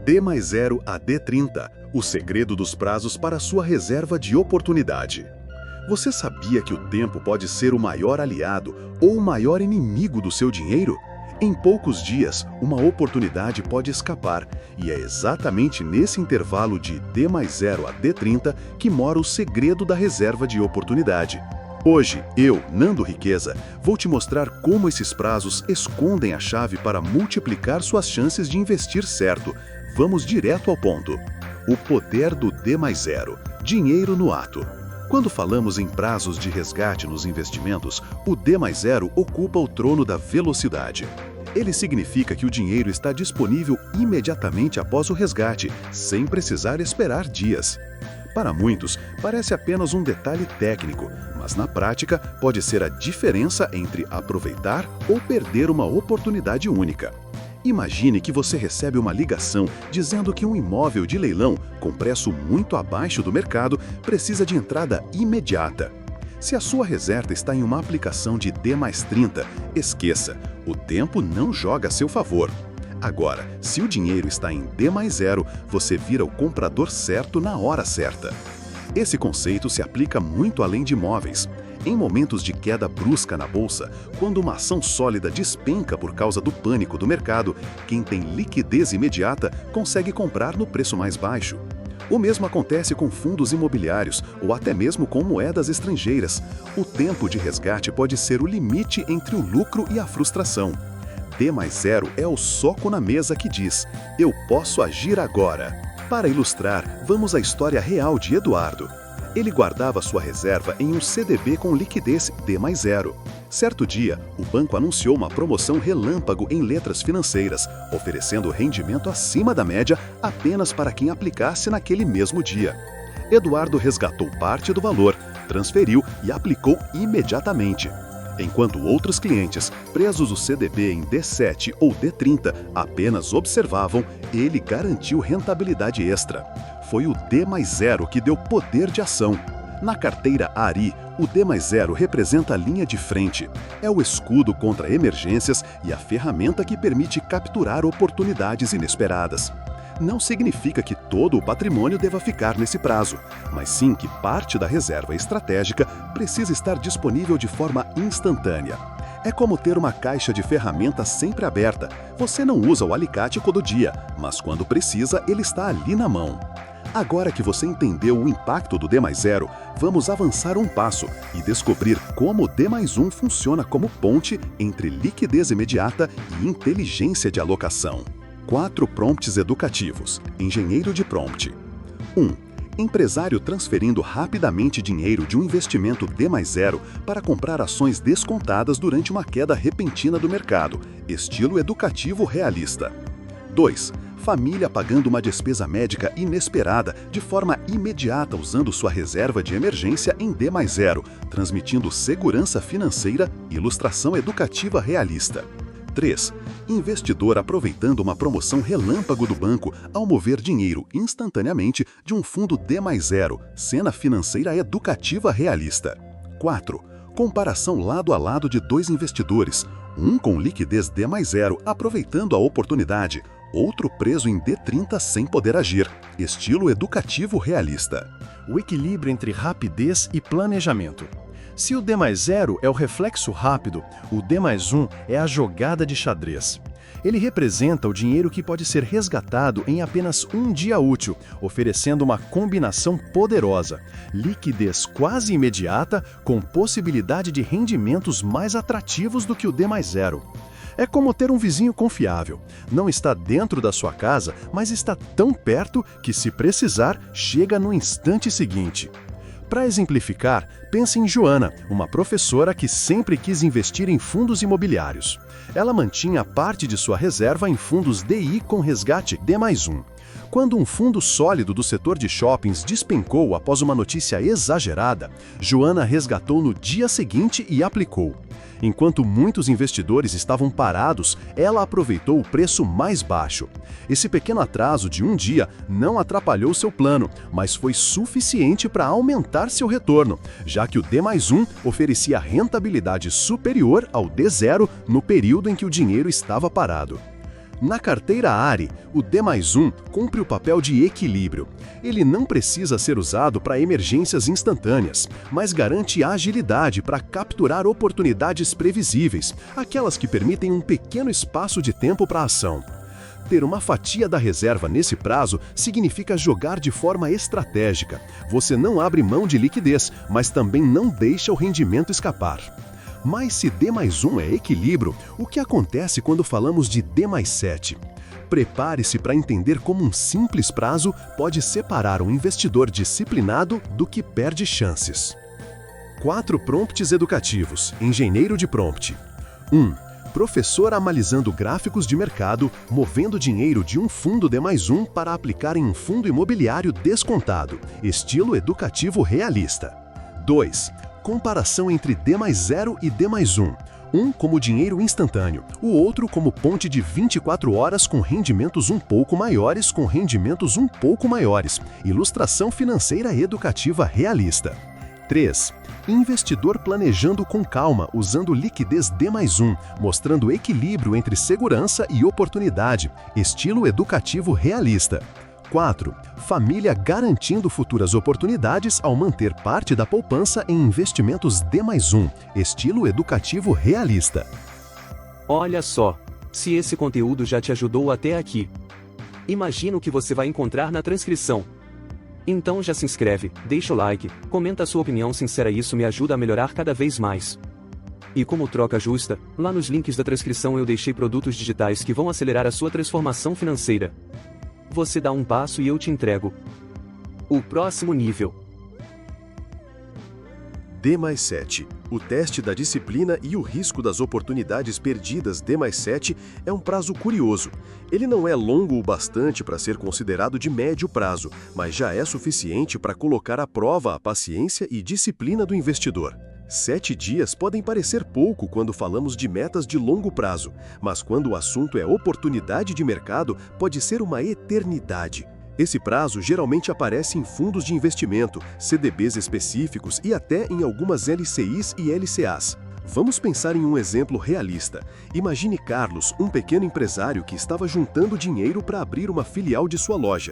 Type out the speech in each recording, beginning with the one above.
D mais 0 a D30, o segredo dos prazos para sua reserva de oportunidade. Você sabia que o tempo pode ser o maior aliado ou o maior inimigo do seu dinheiro? Em poucos dias, uma oportunidade pode escapar, e é exatamente nesse intervalo de D mais 0 a D30 que mora o segredo da reserva de oportunidade. Hoje, eu, Nando Riqueza, vou te mostrar como esses prazos escondem a chave para multiplicar suas chances de investir certo. Vamos direto ao ponto. O poder do D mais 0, dinheiro no ato. Quando falamos em prazos de resgate nos investimentos, o D mais 0 ocupa o trono da velocidade. Ele significa que o dinheiro está disponível imediatamente após o resgate, sem precisar esperar dias. Para muitos, parece apenas um detalhe técnico, mas na prática pode ser a diferença entre aproveitar ou perder uma oportunidade única. Imagine que você recebe uma ligação dizendo que um imóvel de leilão, com preço muito abaixo do mercado, precisa de entrada imediata. Se a sua reserva está em uma aplicação de D mais 30, esqueça, o tempo não joga a seu favor. Agora, se o dinheiro está em D mais 0, você vira o comprador certo na hora certa. Esse conceito se aplica muito além de imóveis. Em momentos de queda brusca na bolsa, quando uma ação sólida despenca por causa do pânico do mercado, quem tem liquidez imediata consegue comprar no preço mais baixo. O mesmo acontece com fundos imobiliários ou até mesmo com moedas estrangeiras. O tempo de resgate pode ser o limite entre o lucro e a frustração. D mais 0 é o soco na mesa que diz: eu posso agir agora. Para ilustrar, vamos à história real de Eduardo. Ele guardava sua reserva em um CDB com liquidez D mais 0. Certo dia, o banco anunciou uma promoção relâmpago em letras financeiras, oferecendo rendimento acima da média apenas para quem aplicasse naquele mesmo dia. Eduardo resgatou parte do valor, transferiu e aplicou imediatamente. Enquanto outros clientes, presos o CDB em D7 ou D30, apenas observavam, ele garantiu rentabilidade extra. Foi o D mais 0 que deu poder de ação. Na carteira ARI, o D mais 0 representa a linha de frente. É o escudo contra emergências e a ferramenta que permite capturar oportunidades inesperadas. Não significa que todo o patrimônio deva ficar nesse prazo, mas sim que parte da reserva estratégica precisa estar disponível de forma instantânea. É como ter uma caixa de ferramentas sempre aberta. Você não usa o alicate todo dia, mas quando precisa, ele está ali na mão. Agora que você entendeu o impacto do D mais 0, vamos avançar um passo e descobrir como o D mais 1 funciona como ponte entre liquidez imediata e inteligência de alocação. 4 prompts educativos. Engenheiro de prompt. 1. Empresário transferindo rapidamente dinheiro de um investimento D mais 0 para comprar ações descontadas durante uma queda repentina do mercado. Estilo educativo realista. 2. Família pagando uma despesa médica inesperada de forma imediata usando sua reserva de emergência em D mais 0, transmitindo segurança financeira e ilustração educativa realista. 3. Investidor aproveitando uma promoção relâmpago do banco ao mover dinheiro instantaneamente de um fundo D mais 0, cena financeira educativa realista. 4. Comparação lado a lado de 2 investidores, um com liquidez D mais 0 aproveitando a oportunidade, outro preso em D30 sem poder agir, estilo educativo realista. O equilíbrio entre rapidez e planejamento. Se o D mais 0 é o reflexo rápido, o D mais 1 é a jogada de xadrez. Ele representa o dinheiro que pode ser resgatado em apenas um dia útil, oferecendo uma combinação poderosa, liquidez quase imediata com possibilidade de rendimentos mais atrativos do que o D mais 0. É como ter um vizinho confiável. Não está dentro da sua casa, mas está tão perto que, se precisar, chega no instante seguinte. Para exemplificar, pense em Joana, uma professora que sempre quis investir em fundos imobiliários. Ela mantinha parte de sua reserva em fundos DI com resgate D mais 1. Quando um fundo sólido do setor de shoppings despencou após uma notícia exagerada, Joana resgatou no dia seguinte e aplicou. Enquanto muitos investidores estavam parados, ela aproveitou o preço mais baixo. Esse pequeno atraso de um dia não atrapalhou seu plano, mas foi suficiente para aumentar seu retorno, já que o D mais 1 oferecia rentabilidade superior ao D0 no período em que o dinheiro estava parado. Na carteira ARI, o D+1 cumpre o papel de equilíbrio. Ele não precisa ser usado para emergências instantâneas, mas garante agilidade para capturar oportunidades previsíveis, aquelas que permitem um pequeno espaço de tempo para a ação. Ter uma fatia da reserva nesse prazo significa jogar de forma estratégica. Você não abre mão de liquidez, mas também não deixa o rendimento escapar. Mas se D+1 é equilíbrio, o que acontece quando falamos de D+7? Prepare-se para entender como um simples prazo pode separar um investidor disciplinado do que perde chances. 4 prompts educativos. Engenheiro de prompt. 1. Professor analisando gráficos de mercado, movendo dinheiro de um fundo D+1 para aplicar em um fundo imobiliário descontado. Estilo educativo realista. 2. Comparação entre D+0 e D+1. Um como dinheiro instantâneo, o outro como ponte de 24 horas com rendimentos um pouco maiores com rendimentos um pouco maiores. Ilustração financeira educativa realista. 3. Investidor planejando com calma, usando liquidez D+1, mostrando equilíbrio entre segurança e oportunidade. Estilo educativo realista. 4. Família garantindo futuras oportunidades ao manter parte da poupança em investimentos D+1, estilo educativo realista. Olha só, se esse conteúdo já te ajudou até aqui, imagina o que você vai encontrar na transcrição. Então já se inscreve, deixa o like, comenta a sua opinião sincera, isso me ajuda a melhorar cada vez mais. E como troca justa, lá nos links da transcrição eu deixei produtos digitais que vão acelerar a sua transformação financeira. Você dá um passo e eu te entrego o próximo nível. D+7. O teste da disciplina e o risco das oportunidades perdidas D+7 é um prazo curioso. Ele não é longo o bastante para ser considerado de médio prazo, mas já é suficiente para colocar à prova a paciência e disciplina do investidor. 7 dias podem parecer pouco quando falamos de metas de longo prazo, mas quando o assunto é oportunidade de mercado, pode ser uma eternidade. Esse prazo geralmente aparece em fundos de investimento, CDBs específicos e até em algumas LCIs e LCAs. Vamos pensar em um exemplo realista. Imagine Carlos, um pequeno empresário que estava juntando dinheiro para abrir uma filial de sua loja.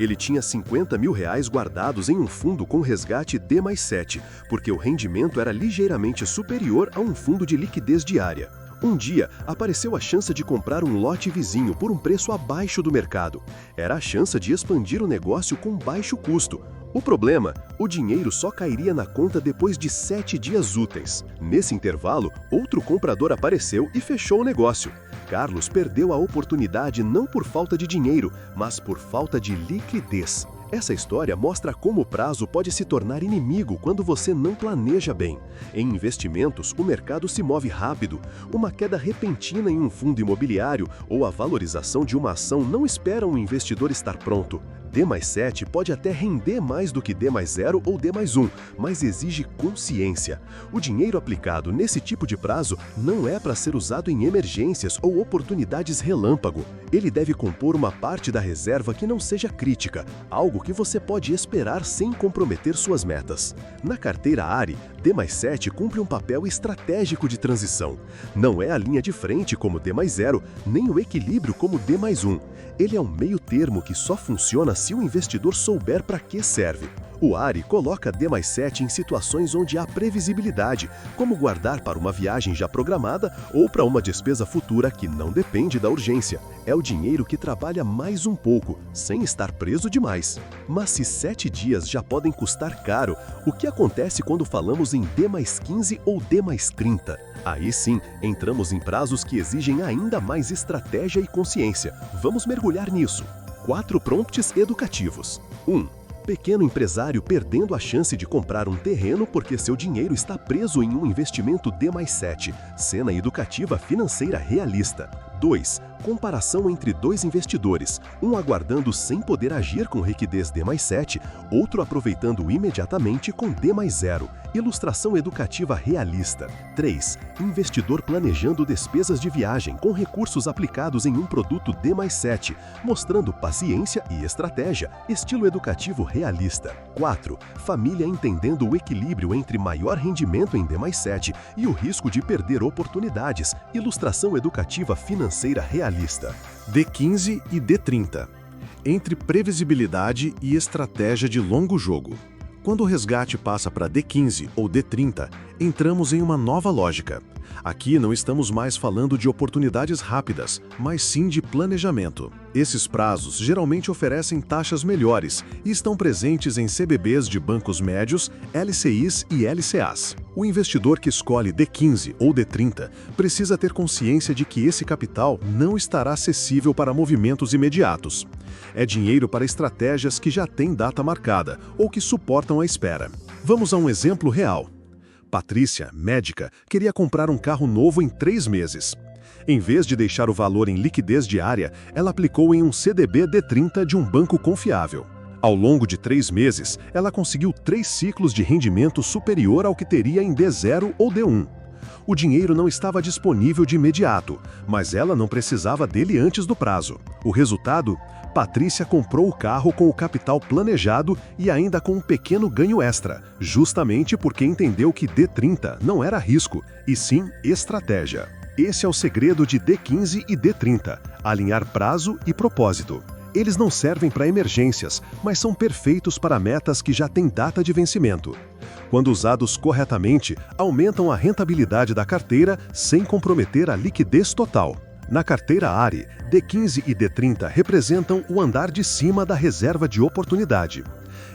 Ele tinha R$50 mil guardados em um fundo com resgate D+7, porque o rendimento era ligeiramente superior a um fundo de liquidez diária. Um dia, apareceu a chance de comprar um lote vizinho por um preço abaixo do mercado. Era a chance de expandir o negócio com baixo custo. O problema, o dinheiro só cairia na conta depois de 7 dias úteis. Nesse intervalo, outro comprador apareceu e fechou o negócio. Carlos perdeu a oportunidade não por falta de dinheiro, mas por falta de liquidez. Essa história mostra como o prazo pode se tornar inimigo quando você não planeja bem. Em investimentos, o mercado se move rápido. Uma queda repentina em um fundo imobiliário ou a valorização de uma ação não espera um investidor estar pronto. D+7 pode até render mais do que D+0 ou D+1, mas exige consciência. O dinheiro aplicado nesse tipo de prazo não é para ser usado em emergências ou oportunidades relâmpago. Ele deve compor uma parte da reserva que não seja crítica, algo que você pode esperar sem comprometer suas metas. Na carteira ARI, D+7 cumpre um papel estratégico de transição. Não é a linha de frente como D+0, nem o equilíbrio como D+1. Ele é um meio termo que só funciona se o investidor souber para que serve. O ARI coloca D+7 em situações onde há previsibilidade, como guardar para uma viagem já programada ou para uma despesa futura que não depende da urgência. É o dinheiro que trabalha mais um pouco, sem estar preso demais. Mas se 7 dias já podem custar caro, o que acontece quando falamos em D+15 ou D+30? Aí sim, entramos em prazos que exigem ainda mais estratégia e consciência. Vamos mergulhar nisso. 4 prompts educativos. 1. Pequeno empresário perdendo a chance de comprar um terreno porque seu dinheiro está preso em um investimento D+7. Cena educativa financeira realista. 2. Comparação entre dois investidores, um aguardando sem poder agir com liquidez D+7, outro aproveitando imediatamente com D+0. Ilustração educativa realista. 3. Investidor planejando despesas de viagem com recursos aplicados em um produto D+7, mostrando paciência e estratégia, estilo educativo realista. 4. Família entendendo o equilíbrio entre maior rendimento em D+7 e o risco de perder oportunidades, ilustração educativa financeira realista. realista. D15 e D30. Entre previsibilidade e estratégia de longo jogo. Quando o resgate passa para D15 ou D30, entramos em uma nova lógica. Aqui não estamos mais falando de oportunidades rápidas, mas sim de planejamento. Esses prazos geralmente oferecem taxas melhores e estão presentes em CBBs de bancos médios, LCIs e LCAs. O investidor que escolhe D15 ou D30 precisa ter consciência de que esse capital não estará acessível para movimentos imediatos. É dinheiro para estratégias que já têm data marcada ou que suportam a espera. Vamos a um exemplo real. Patrícia, médica, queria comprar um carro novo em 3 meses. Em vez de deixar o valor em liquidez diária, ela aplicou em um CDB D30 de um banco confiável. Ao longo de 3 meses, ela conseguiu 3 ciclos de rendimento superior ao que teria em D0 ou D1. O dinheiro não estava disponível de imediato, mas ela não precisava dele antes do prazo. O resultado? Patrícia comprou o carro com o capital planejado e ainda com um pequeno ganho extra, justamente porque entendeu que D30 não era risco, e sim estratégia. Esse é o segredo de D15 e D30, alinhar prazo e propósito. Eles não servem para emergências, mas são perfeitos para metas que já têm data de vencimento. Quando usados corretamente, aumentam a rentabilidade da carteira sem comprometer a liquidez total. Na carteira ARI, D15 e D30 representam o andar de cima da reserva de oportunidade.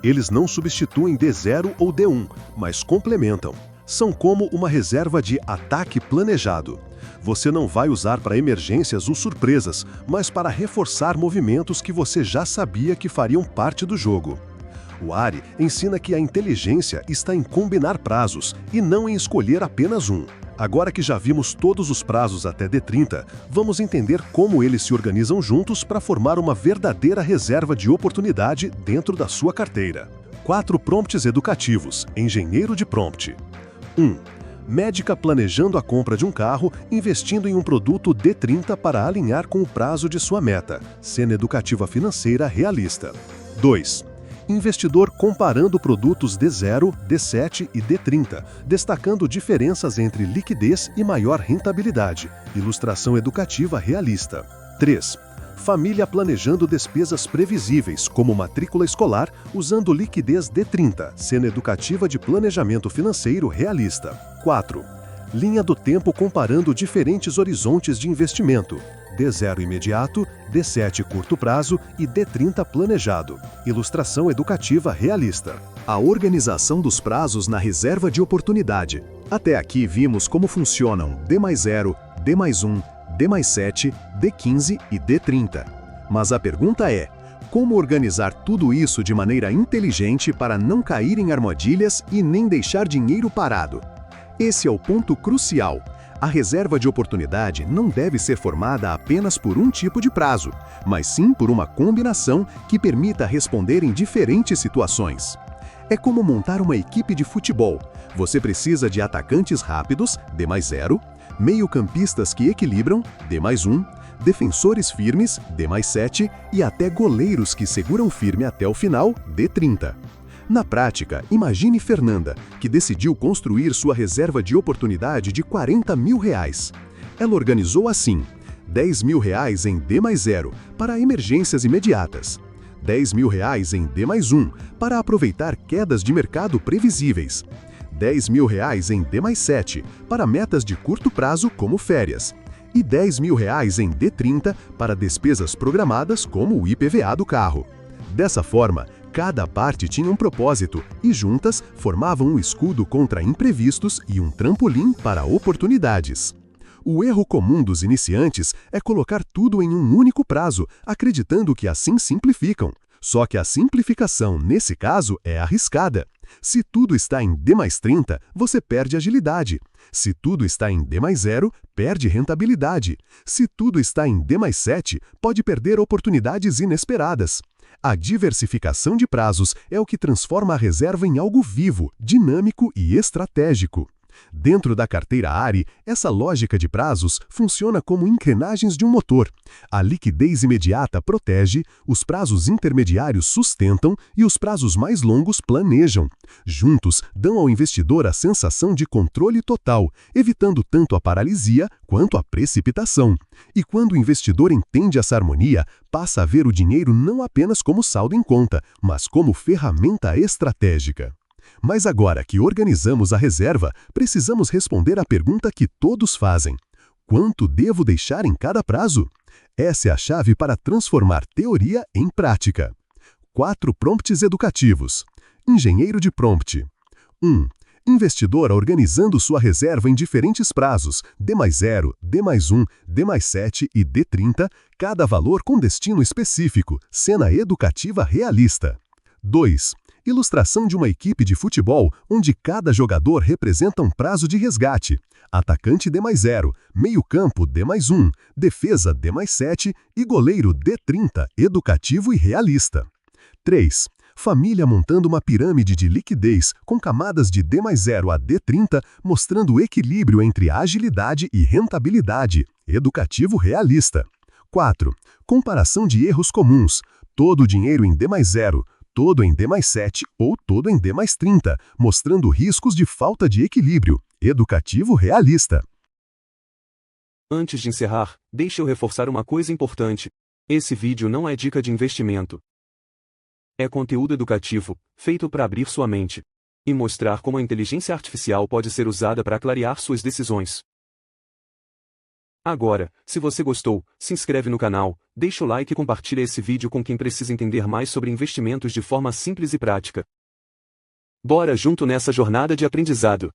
Eles não substituem D0 ou D1, mas complementam. São como uma reserva de ataque planejado. Você não vai usar para emergências ou surpresas, mas para reforçar movimentos que você já sabia que fariam parte do jogo. O ARI ensina que a inteligência está em combinar prazos e não em escolher apenas um. Agora que já vimos todos os prazos até D30, vamos entender como eles se organizam juntos para formar uma verdadeira reserva de oportunidade dentro da sua carteira. 4 prompts educativos, engenheiro de prompt. 1. Médica planejando a compra de um carro, investindo em um produto D30 para alinhar com o prazo de sua meta, cena educativa financeira realista. 2. Investidor comparando produtos D0, D7 e D30, destacando diferenças entre liquidez e maior rentabilidade, ilustração educativa realista. 3. Família planejando despesas previsíveis, como matrícula escolar, usando liquidez D30, cena educativa de planejamento financeiro realista. 4. Linha do tempo comparando diferentes horizontes de investimento, D0 imediato, D7 curto prazo e D30 planejado. Ilustração educativa realista. A organização dos prazos na reserva de oportunidade. Até aqui vimos como funcionam D+0, D+1, D+7, D15 e D30. Mas a pergunta é, como organizar tudo isso de maneira inteligente para não cair em armadilhas e nem deixar dinheiro parado? Esse é o ponto crucial. A reserva de oportunidade não deve ser formada apenas por um tipo de prazo, mas sim por uma combinação que permita responder em diferentes situações. É como montar uma equipe de futebol. Você precisa de atacantes rápidos, D+0, meio-campistas que equilibram, D+1, defensores firmes, D+7 e até goleiros que seguram firme até o final, D30. Na prática, imagine Fernanda, que decidiu construir sua reserva de oportunidade de R$40 mil. Ela organizou assim: R$10.000 em D+0 para emergências imediatas, R$10.000 em D+1 para aproveitar quedas de mercado previsíveis, R$10.000 em D+7 para metas de curto prazo como férias e R$10.000 em D30 para despesas programadas como o IPVA do carro. Dessa forma, cada parte tinha um propósito e juntas formavam um escudo contra imprevistos e um trampolim para oportunidades. O erro comum dos iniciantes é colocar tudo em um único prazo, acreditando que assim simplificam. Só que a simplificação, nesse caso, é arriscada. Se tudo está em D+30, você perde agilidade. Se tudo está em D+0, perde rentabilidade. Se tudo está em D+7, pode perder oportunidades inesperadas. A diversificação de prazos é o que transforma a reserva em algo vivo, dinâmico e estratégico. Dentro da carteira ARI, essa lógica de prazos funciona como engrenagens de um motor. A liquidez imediata protege, os prazos intermediários sustentam e os prazos mais longos planejam. Juntos, dão ao investidor a sensação de controle total, evitando tanto a paralisia quanto a precipitação. E quando o investidor entende essa harmonia, passa a ver o dinheiro não apenas como saldo em conta, mas como ferramenta estratégica. Mas agora que organizamos a reserva, precisamos responder à pergunta que todos fazem: quanto devo deixar em cada prazo? Essa é a chave para transformar teoria em prática. 4 prompts educativos. Engenheiro de prompt. 1. Investidor organizando sua reserva em diferentes prazos, D+0, D+1, D+7 e D30, cada valor com destino específico, cena educativa realista. 2. Ilustração de uma equipe de futebol onde cada jogador representa um prazo de resgate. Atacante D+0, meio-campo D+1, defesa D+7 e goleiro D30, educativo e realista. 3. Família montando uma pirâmide de liquidez com camadas de D+0 a D30, mostrando o equilíbrio entre agilidade e rentabilidade, educativo realista. 4. Comparação de erros comuns. Todo o dinheiro em D+0, todo em D+7 ou todo em D+30, mostrando riscos de falta de equilíbrio, educativo realista. Antes de encerrar, deixe eu reforçar uma coisa importante. Esse vídeo não é dica de investimento. É conteúdo educativo, feito para abrir sua mente e mostrar como a inteligência artificial pode ser usada para clarear suas decisões. Agora, se você gostou, se inscreve no canal, deixa o like e compartilha esse vídeo com quem precisa entender mais sobre investimentos de forma simples e prática. Bora junto nessa jornada de aprendizado!